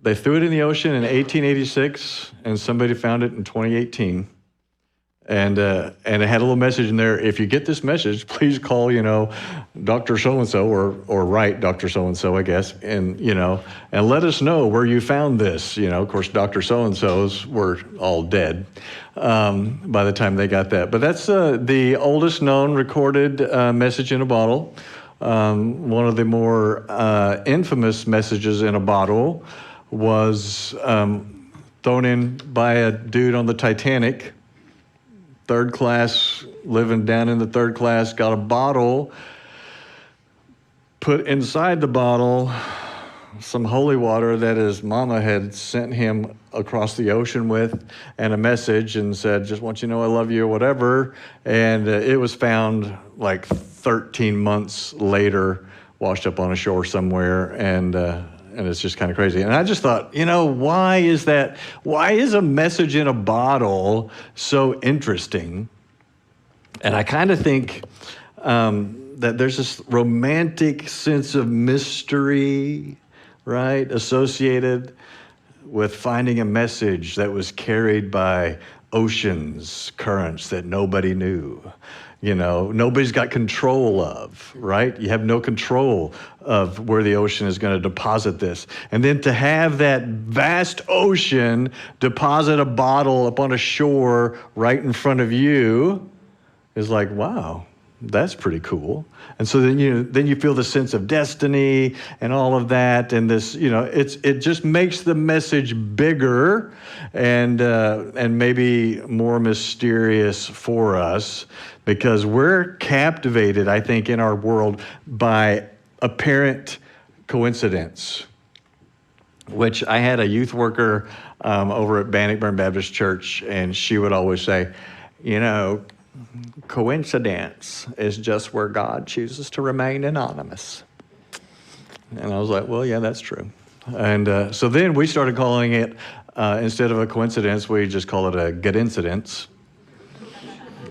They threw it in the ocean in 1886, and somebody found it in 2018. And it had a little message in there. If you get this message, please call, Dr. So-and-so or write Dr. So-and-so, I guess, and let us know where you found this. Of course, Dr. So-and-sos were all dead by the time they got that. But that's the oldest known recorded message in a bottle. One of the more infamous messages in a bottle was thrown in by a dude on the Titanic. Third class, living down in the third class, got a bottle, put inside the bottle some holy water that his mama had sent him across the ocean with, and a message, and said, just want you to know I love you or whatever. And it was found like 13 months later, washed up on a shore somewhere, and it's just kind of crazy. And I just thought, why is that? Why is a message in a bottle so interesting? And I kind of think that there's this romantic sense of mystery, right, associated with finding a message that was carried by oceans, currents that nobody knew. Nobody's got control of, right? You have no control of where the ocean is going to deposit this. And then to have that vast ocean deposit a bottle up on a shore right in front of you is like, wow, that's pretty cool. And so then you feel the sense of destiny and all of that, and this, it just makes the message bigger and maybe more mysterious for us, because we're captivated, I think, in our world by apparent coincidence. Which I had a youth worker over at Bannockburn Baptist Church, and she would always say, coincidence is just where God chooses to remain anonymous. And I was like, well, yeah, that's true. And so then we started calling it, instead of a coincidence, we just call it a good incidence.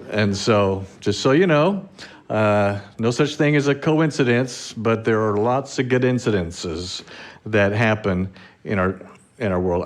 And so, just so you know, no such thing as a coincidence, but there are lots of good incidences that happen in our world.